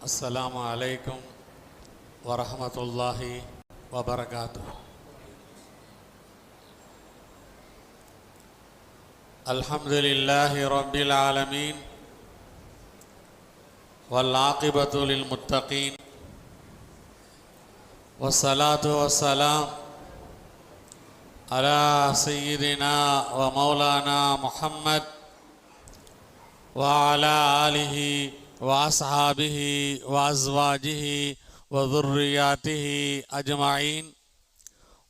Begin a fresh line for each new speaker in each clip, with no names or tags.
அஸ்ஸலாமு அலைக்கும் வரஹ்மத்துல்லாஹி வபரகாத்துஹு. அல்ஹம்துலில்லாஹி ரப்பில் ஆலமீன் வல் ஆகிபத்து லில் முத்தகீன் வஸ்ஸலாத்து வஸ்ஸலாம் அலா சய்யிதினா வ மௌலானா முஹம்மத் வ அலா ஆலிஹி وأصحابه وأزواجه وذرياته أجمعين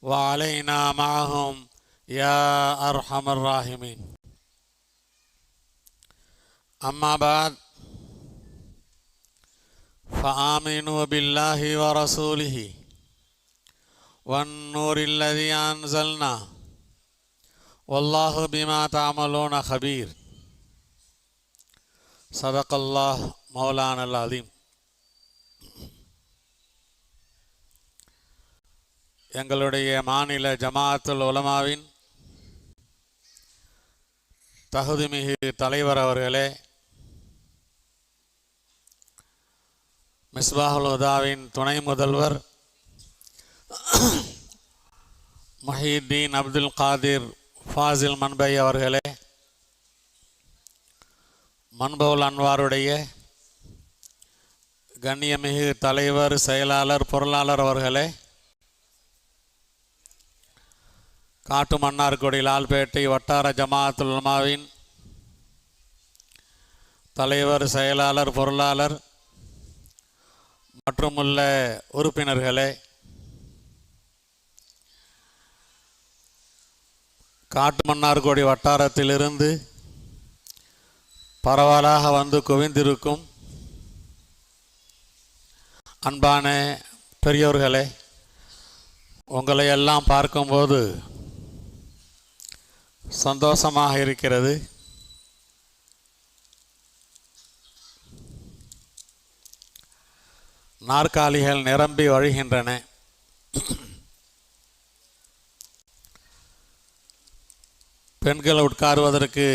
وعلينا معهم يا أرحم الراحمين. أما بعد فآمنوا بالله ورسوله والنور الذي أنزلنا والله بما تعملون خبير. சதகல்லாஹ் மௌலானல் அதீம். எங்களுடைய மாநில ஜமாஅத்துல் உலமாவின் தகுதிமிகு தலைவர் அவர்களே, மிஸ்பாஹுல் ஹுதாவின் துணை முதல்வர் முஹியுத்தீன் அப்துல் காதிர் ஃபாசில் மன்பை அவர்களே, மன்பவுல் அன்வாருடைய கண்ணியமிகு தலைவர், செயலாளர், பொருளாளர் அவர்களே, காட்டு மன்னார்குடி லால்பேட்டை வட்டார ஜமாஅத்துல் உலமாவின் தலைவர், செயலாளர், பொருளாளர் மற்றும் உள்ள உறுப்பினர்களே, காட்டு மன்னார்குடி வட்டாரத்திலிருந்து பரவலாக வந்து குவிந்திருக்கும் அன்பான பெரியோர்களே, உங்களை எல்லாம் பார்க்கும்போது சந்தோஷமாக இருக்கிறது. நாற்காலிகள் நிரம்பி வழிகின்றன. பெண்கள் உட்காருவதற்கு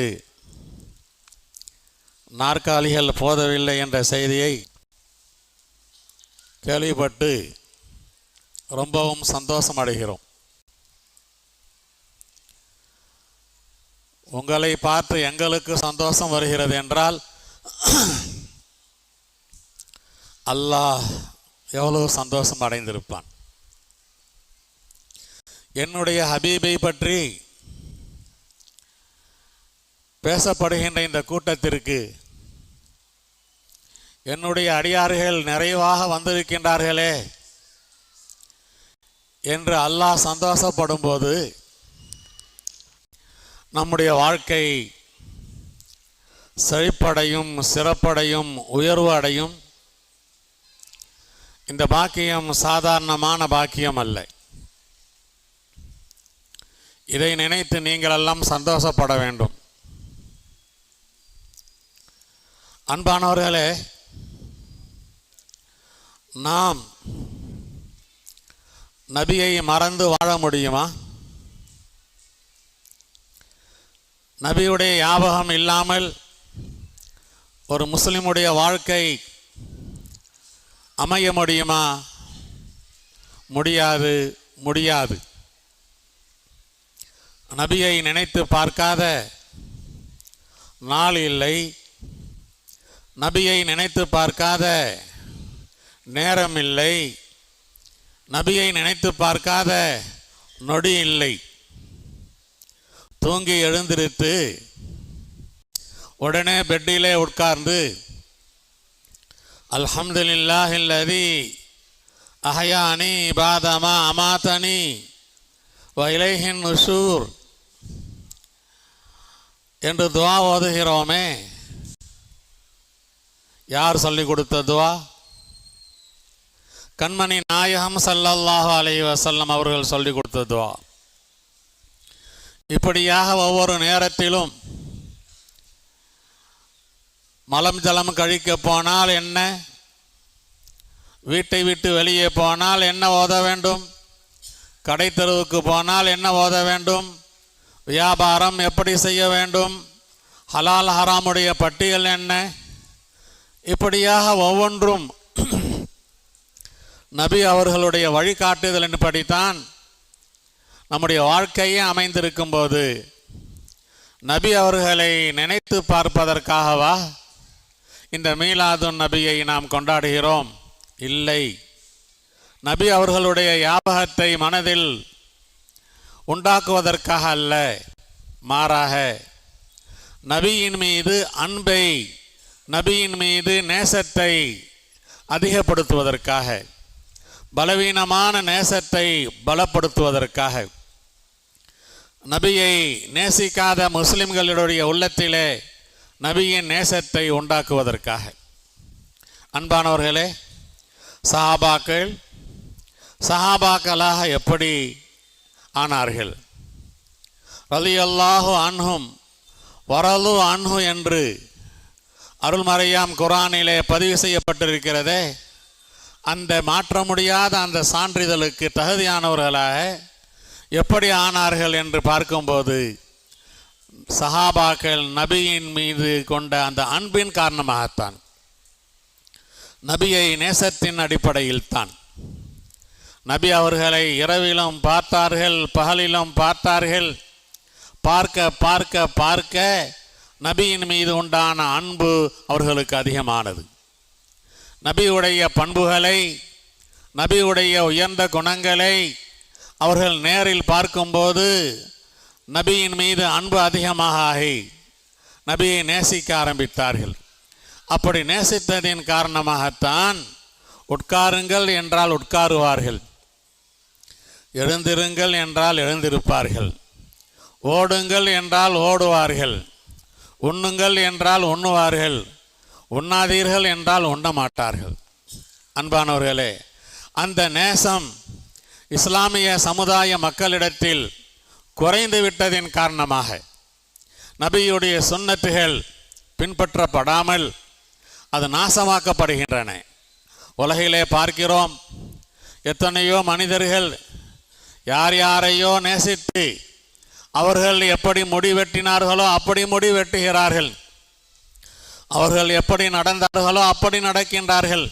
நாற்காலிகள் போதவில்லை என்ற செய்தியை கேள்விப்பட்டு ரொம்பவும் சந்தோஷம் அடைகிறோம். உங்களை பார்த்து எங்களுக்கு சந்தோஷம் வருகிறது என்றால் அல்லாஹ் எவ்வளவு சந்தோஷம் அடைந்திருப்பான். என்னுடைய ஹபீபை பற்றி பேசப்படுகின்ற இந்த கூட்டத்திற்கு என்னுடைய அடியார்கள் நிறைவாக வந்திருக்கின்றார்களே என்று அல்லாஹ் சந்தோஷப்படும் போது நம்முடைய வாழ்க்கை செழிப்படையும், சிறப்படையும், உயர்வு அடையும். இந்த பாக்கியம் சாதாரணமான பாக்கியம் அல்ல. இதை நினைத்து நீங்கள் எல்லாம் சந்தோஷப்பட வேண்டும். அன்பானவர்களே, நாம் நபியை மறந்து வாழ முடியுமா? நபியுடைய ஞாபகம் இல்லாமல் ஒரு முஸ்லிமுடைய வாழ்க்கை அமைய முடியுமா? முடியாது, முடியாது. நபியை நினைத்து பார்க்காத நாள் இல்லை. நபியை நினைத்து பார்க்காத நேரம் இல்லை. நபியை நினைத்து பார்க்காத நொடி இல்லை. தூங்கி எழுந்திருத்து உடனே பெட்டிலே உட்கார்ந்து அல்ஹம்துலில்லாஹில்லதி அஹயானி பாதமா அமாதனி வ இலைஹின் நுஷூர் என்று துவா ஓதுகிறோமே, யார் சொல்லிக் கொடுத்த துவா? கண்மணி நாயகம் ஸல்லல்லாஹு அலைஹி வஸல்லம் அவர்கள் சொல்லிக் கொடுத்த துவா. இப்படியாக ஒவ்வொரு நேரத்திலும் மலம் ஜலம் கழிக்க போனால் என்ன, வீட்டை விட்டு வெளியே போனால் என்ன ஓத வேண்டும், கடை தெருவுக்கு போனால் என்ன ஓத வேண்டும், வியாபாரம் எப்படி செய்ய வேண்டும், ஹலால் ஹராமுடைய பட்டியல் என்ன, இப்படியாக ஒவ்வொன்றும் நபி அவர்களுடைய வழிகாட்டுதலின்படித்தான் நம்முடைய வாழ்க்கையே அமைந்திருக்கும் போது நபி அவர்களை நினைத்து பார்ப்பதற்காகவா இந்த மீலாதுன் நபியை நாம் கொண்டாடுகிறோம்? இல்லை. நபி அவர்களுடைய ஞாபகத்தை மனதில் உண்டாக்குவதற்காக அல்ல, மாறாக நபியின் மீது அன்பை, நபியின் மீது நேசத்தை அதிகப்படுத்துவதற்காக, பலவீனமான நேசத்தை பலப்படுத்துவதற்காக, நபியை நேசிக்காத முஸ்லிம்களுடைய உள்ளத்திலே நபியின் நேசத்தை உண்டாக்குவதற்காக. அன்பானவர்களே, சஹாபாக்களாக எப்படி ஆனார்கள்? ரலியல்லாஹு அன்ஹும் வரலு அன்ஹு என்று அருள்மறையாம் குர்ஆனிலே பதிவு செய்யப்பட்டிருக்கிறதே, அந்த மாற்ற முடியாத அந்த சான்றிதழுக்கு தகுதியானவர்களாக எப்படி ஆனார்கள் என்று பார்க்கும்போது சஹாபாக்கள் நபியின் மீது கொண்ட அந்த அன்பின் காரணமாகத்தான், நபியை நேசத்தின் அடிப்படையில் தான். நபி அவர்களை இரவிலும் பார்த்தார்கள், பகலிலும் பார்த்தார்கள். பார்க்க பார்க்க பார்க்க நபியின் மீது உண்டான அன்பு அவர்களுக்கு அதிகமானது. நபியுடைய பண்புகளை, நபியுடைய உயர்ந்த குணங்களை அவர்கள் நேரில் பார்க்கும்போது நபியின் மீது அன்பு அதிகமாக ஆகி நபியை நேசிக்க ஆரம்பித்தார்கள். அப்படி நேசித்ததின் காரணமாகத்தான் உட்காருங்கள் என்றால் உட்காருவார்கள், எழுந்திருங்கள் என்றால் எழுந்திருப்பார்கள், ஓடுங்கள் என்றால் ஓடுவார்கள், உண்ணுங்கள் என்றால் உண்ணுவார்கள், உண்ணாதீர்கள் என்றால் உண்ண மாட்டார்கள். அன்பானவர்களே, அந்த நேசம் இஸ்லாமிய சமுதாய மக்களிடத்தில் குறைந்து விட்டதின் காரணமாக நபியுடைய சுன்னத்துகள் பின்பற்றப்படாமல் அது நாசமாக்கப்படுகின்றன. உலகிலே பார்க்கிறோம், எத்தனையோ மனிதர்கள் யார் யாரையோ நேசித்து அவர்கள் எப்படி முடிவெட்டினார்களோ அப்படி முடிவெட்டுகிறார்கள், அவர்கள் எப்படி நடந்தார்களோ அப்படி நடக்கின்றார்கள்,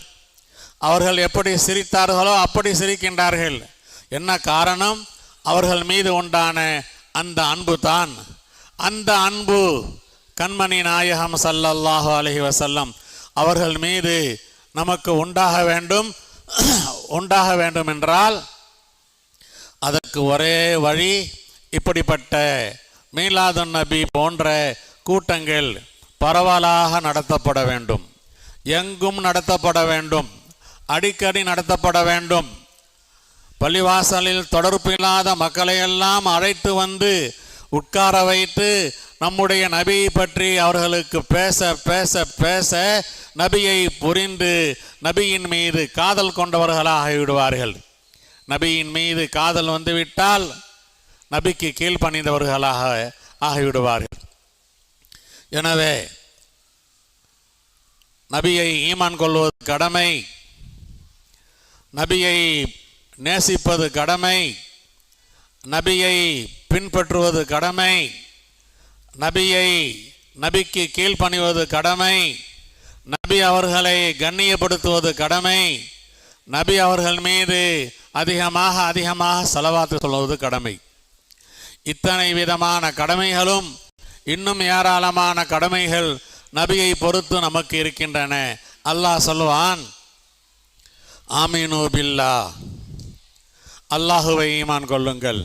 அவர்கள் எப்படி சிரித்தார்களோ அப்படி சிரிக்கின்றார்கள். என்ன காரணம்? அவர்கள் மீது உண்டான அந்த அன்பு தான். அந்த அன்பு கண்மணி நாயகம் ஸல்லல்லாஹு அலைஹி வஸல்லம் அவர்கள் மீது நமக்கு உண்டாக வேண்டும் என்றால் அதற்கு ஒரே வழி, இப்படிப்பட்ட மீலாதுன் நபி போன்ற கூட்டங்கள் பரவலாக நடத்தப்பட வேண்டும், எங்கும் நடத்தப்பட வேண்டும், அடிக்கடி நடத்தப்பட வேண்டும். பள்ளிவாசலில் தொடர்பில்லாத மக்களையெல்லாம் அழைத்து வந்து உட்கார வைத்து நம்முடைய நபியை பற்றி அவர்களுக்கு பேச பேச பேச நபியை புரிந்து நபியின் மீது காதல் கொண்டவர்களாக ஆகிவிடுவார்கள். நபியின் மீது காதல் வந்துவிட்டால் நபிக்கு கீழ்ப்பணிந்தவர்களாக ஆகிவிடுவார்கள். எனவே நபியை ஈமான் கொள்வது கடமை, நபியை நேசிப்பது கடமை, நபியை பின்பற்றுவது கடமை, நபிக்கு கீழ்ப்பணிவது கடமை, நபி அவர்களை கண்ணியப்படுத்துவது கடமை, நபி அவர்கள் மீது அதிகமாக ஸலவாத்து சொல்வது கடமை. இத்தனை விதமான கடமைகளும் இன்னும் ஏராளமான கடமைகள் நபியை பொறுத்து நமக்கு இருக்கின்றன. அல்லாஹ் சொல்லுவான், ஆமீனு பில்லா, அல்லாஹுவை ஈமான் கொள்ளுங்கள்,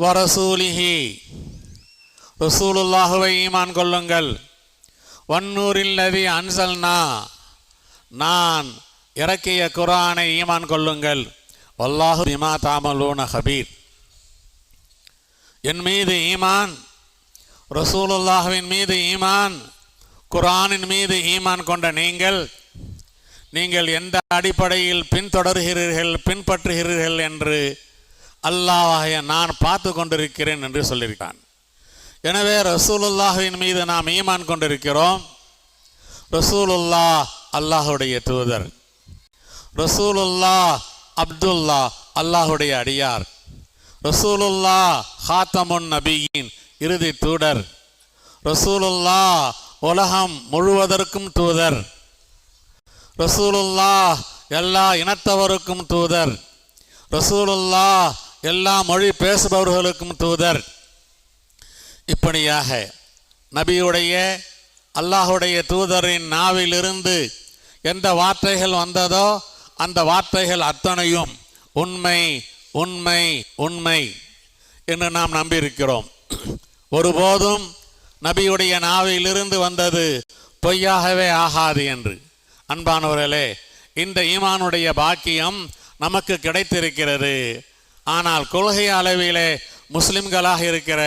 வரசூலிஹி, ரசூலுல்லாஹுவை ஈமான் கொள்ளுங்கள், வன்னூரில்லதி அன்சல்னா, நான் இறக்கிய குர்ஆனை ஈமான் கொள்ளுங்கள், வல்லாஹு பிமா தாமலூன ஹபீர். என் மீது ஈமான், ரசூலுல்லாஹுவின் மீது ஈமான், குர்ஆனின் மீது ஈமான் கொண்ட நீங்கள் எந்த அடிப்படையில் பின்பற்றுகிறீர்கள் என்று அல்லாஹ்வாகிய நான் பார்த்து கொண்டிருக்கிறேன் என்று சொல்லியிருக்கான். எனவே ரசூலுல்லாஹின் மீது நாம் ஈமான் கொண்டிருக்கிறோம். ரசூலுல்லாஹ் அல்லாஹுடைய தூதர், ரசூலுல்லாஹ் அப்துல்லா அல்லாஹுடைய அடியார், ரசூலுல்லாஹ் ஹாத்தமுன் நபியின் இறுதி தூதர், ரசூலுல்லாஹ் உலகம் முழுவதற்கும் தூதர், ரசூலுல்லாஹ் எல்லா இனத்தவருக்கும் தூதர், ரசூலுல்லாஹ் எல்லா மொழி பேசுபவர்களுக்கும் தூதர். இப்படியாக நபியுடைய அல்லாஹுடைய தூதரின் நாவிலிருந்து எந்த வார்த்தைகள் வந்ததோ அந்த வார்த்தைகள் அத்தனையும் உண்மை உண்மை உண்மை என்று நாம் நம்பியிருக்கிறோம். ஒருபோதும் நபியுடைய நாவிலிருந்து வந்தது பொய்யாகவே ஆகாது என்று. அன்பானவர்களே, இந்த ஈமானுடைய பாக்கியம் நமக்கு கிடைத்திருக்கிறது. ஆனால் கொள்கை அளவிலே முஸ்லிம்களாக இருக்கிற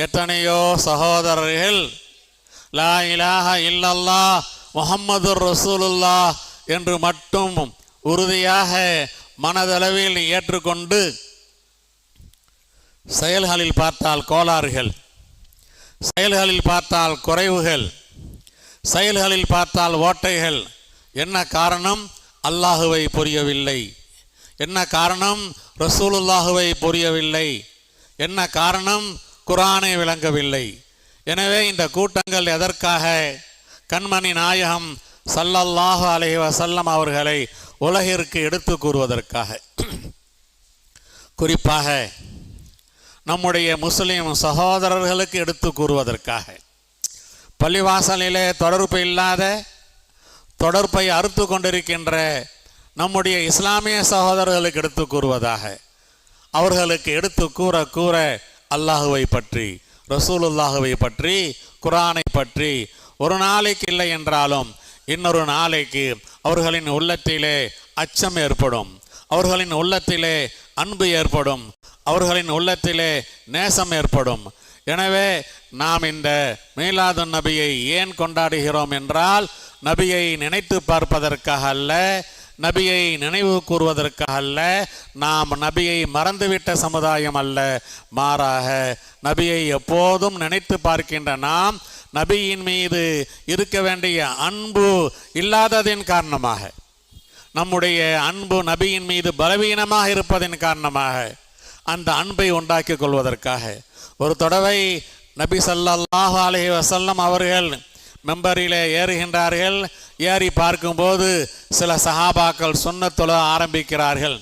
எத்தனையோ சகோதரர்கள் லா இலாஹா இல்லல்லாஹ் முஹம்மதுர் ரசூலுல்லாஹ் என்று மட்டும் உறுதியாக மனதளவில் ஏற்றுக்கொண்டு செயல்களில் பார்த்தால் கோளாறுகள், செயல்களில் பார்த்தால் குறைவுகள், செயல்களில் பார்த்தால் ஓட்டைகள். என்ன காரணம்? அல்லாஹுவை புரியவில்லை. என்ன காரணம்? ரசூலுல்லாஹுவை புரியவில்லை. என்ன காரணம்? குர்ஆனை விளங்கவில்லை. எனவே இந்த கூட்டங்கள் எதற்காக? கண்மணி நாயகம் ஸல்லல்லாஹு அலைஹி வஸல்லம் அவர்களை உலகிற்கு எடுத்து கூறுவதற்காக, குறிப்பாக நம்முடைய முஸ்லிம் சகோதரர்களுக்கு எடுத்து கூறுவதற்காக, பள்ளிவாசலிலே தொடர்பு இல்லாத, தொடர்பை அறுத்து கொண்டிருக்கின்ற நம்முடைய இஸ்லாமிய சகோதரர்களுக்கு எடுத்து கூறுவதாக, அவர்களுக்கு எடுத்து கூற கூற அல்லாஹுவை பற்றி, ரசூலுல்லாஹுவை பற்றி, குர்ஆனை பற்றி ஒரு நாளைக்கு இல்லை என்றாலும் இன்னொரு நாளைக்கு அவர்களின் உள்ளத்திலே அச்சம் ஏற்படும், அவர்களின் உள்ளத்திலே அன்பு ஏற்படும், அவர்களின் உள்ளத்திலே நேசம் ஏற்படும். எனவே நாம் இந்த மீலாதுன் நபியை ஏன் கொண்டாடுகிறோம் என்றால், நபியை நினைத்து பார்ப்பதற்காக அல்ல, நபியை நினைவு கூறுவதற்காக அல்ல, நாம் நபியை மறந்துவிட்ட சமுதாயம் அல்ல, மாறாக நபியை எப்போதும் நினைத்து பார்க்கின்ற நாம் நபியின் மீது இருக்க வேண்டிய அன்பு இல்லாததின் காரணமாக, நம்முடைய அன்பு நபியின் மீது பலவீனமாக இருப்பதின் காரணமாக அந்த அன்பை உண்டாக்கி கொள்வதற்காக ஒரு தடவை நபி ஸல்லல்லாஹு அலைஹி வஸல்லம் அவர்கள் மெம்பரிலே ஏறுகின்றார்கள். ஏறி பார்க்கும்போது சில சஹாபாக்கள் சுன்னத் தொழ ஆரம்பிக்கிறார்கள்.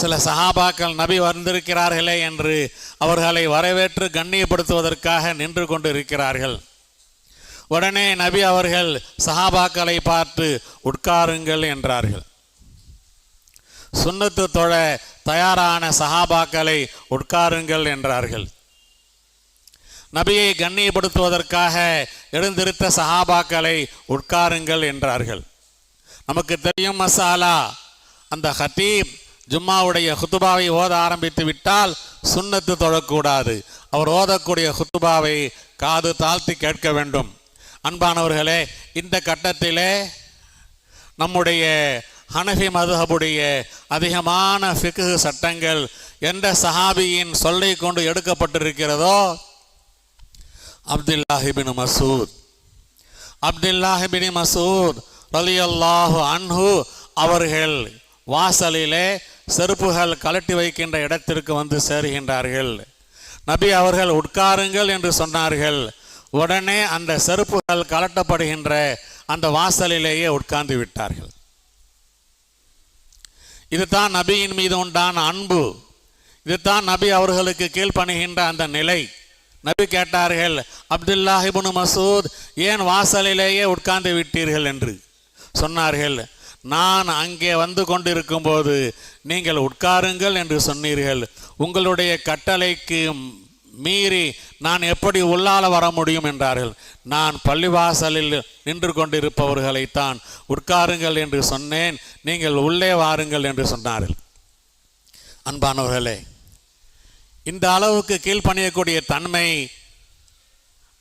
சில சஹாபாக்கள் நபி வந்திருக்கிறார்களே என்று அவர்களை வரவேற்று கண்ணியப்படுத்துவதற்காக நின்று கொண்டு இருக்கிறார்கள். உடனே நபி அவர்கள் சஹாபாக்களை பார்த்து உட்காருங்கள் என்றார்கள். சுன்னத்து தொழ தயாரான சஹாபாக்களை உட்காருங்கள் என்றார்கள். நபியை கண்ணியப்படுத்துவதற்காக எழுந்திருத்த சஹாபாக்களை உட்காருங்கள் என்றார்கள். நமக்கு தெரியும் மசாலா, அந்த ஹத்தீப் ஜும்மாவுடைய ஹுத்துபாவை ஓத ஆரம்பித்து விட்டால் சுன்னத்து தொழக்கூடாது. அவர் ஓதக்கூடிய ஹுத்துபாவை காது தாழ்த்தி கேட்க வேண்டும். அன்பானவர்களே, இந்த கட்டத்திலே நம்முடைய ஹனஃபி மதுஹபுடைய அதிகமான ஃபிக்ஹ் சட்டங்கள் எந்த சஹாபியின் சொல்லை கொண்டு எடுக்கப்பட்டிருக்கிறதோ, அப்துல்லாஹ் இப்னு மஸ்ஊத் ரலியல்லாஹு அன்ஹு அவர்கள் வாசலிலே செருப்புகள் கலட்டி வைக்கின்ற இடத்திற்கு வந்து சேருகின்றார்கள். நபி அவர்கள் உட்காருங்கள் என்று சொன்னார்கள். உடனே அந்த செருப்புகள் கலட்டப்படுகின்ற அந்த வாசலிலேயே உட்கார்ந்து விட்டார்கள். இதுதான் நபியின் மீது உண்டான அன்பு, இதுதான் நபி அவர்களுக்கு கீழ்ப்பணிகின்ற அந்த நிலை. நபி கேட்டார்கள், அப்துல்லாஹ் இப்னு மஸ்ஊத், ஏன் வாசலிலேயே உட்கார்ந்து விட்டீர்கள் என்று சொன்னார்கள். நான் அங்கே வந்து கொண்டிருக்கும் போது நீங்கள் உட்காருங்கள் என்று சொன்னீர்கள். உங்களுடைய கட்டளைக்கு மீறி நான் எப்படி உள்ளால வர முடியும் என்றார்கள். நான் பள்ளிவாசலில் நின்று கொண்டிருப்பவர்களைத்தான் உட்காருங்கள் என்று சொன்னேன், நீங்கள் உள்ளே வாருங்கள் என்று சொன்னார்கள். அன்பானவர்களே, இந்த அளவுக்கு கீழ்ப்பணியக்கூடிய தன்மை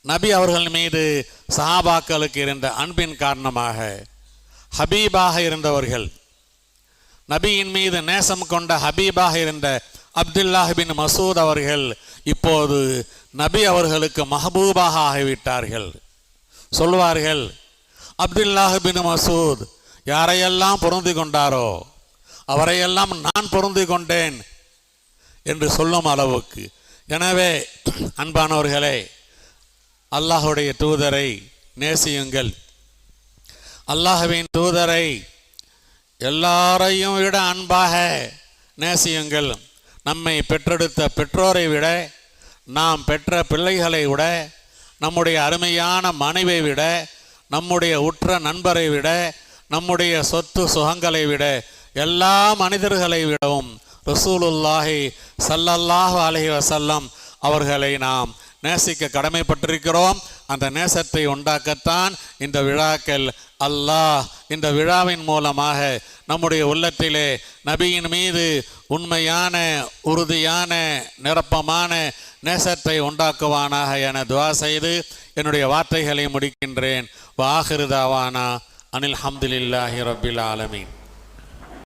நபி அவர்கள் மீது சஹாபாக்களுக்கு இருந்த அன்பின் காரணமாக ஹபீபாக இருந்தவர்கள், நபியின் மீது நேசம் கொண்ட ஹபீபாக இருந்த அப்துல்லாஹ் பின் மஸ்ஊத் அவர்கள் இப்போது நபி அவர்களுக்கு மஹபூபாக ஆகிவிட்டார்கள். சொல்வார்கள், அப்துல்லாஹ் பின் மஸ்ஊத் யாரையெல்லாம் பொருந்தி கொண்டாரோ அவரையெல்லாம் நான் பொருந்தி கொண்டேன் என்று சொல்லும் அளவுக்கு. எனவே அன்பானவர்களே, அல்லாஹுடைய தூதரை நேசியுங்கள், அல்லாஹ்வின் தூதரை எல்லாரையும் விட அன்பாக நேசியுங்கள். நம்மை பெற்றெடுத்த பெற்றோரை விட, நாம் பெற்ற பிள்ளைகளை விட, நம்முடைய அருமையான மனைவியை விட, நம்முடைய உற்ற நண்பரை விட, நம்முடைய சொத்து சுகங்களை விட, எல்லா மனிதர்களை விடவும் ரசூலுல்லாஹி ஸல்லல்லாஹு அலைஹி வஸல்லம் அவர்களை நாம் நேசிக்க கடமைப்பட்டிருக்கிறோம். அந்த நேசத்தை உண்டாக்கத்தான் இந்த விழாக்கள். அல்லாஹ் இந்த விழாவின் மூலமாக நம்முடைய உள்ளத்திலே நபியின் மீது உண்மையான, உறுதியான, நிரப்பமான நேசத்தை உண்டாக்குவானாக என துஆ செய்து என்னுடைய வார்த்தைகளை முடிக்கின்றேன். வ ஆகிரு தாவானா அனில் ஹம்துலில்லாஹி ரப்பில் ஆலமீன்.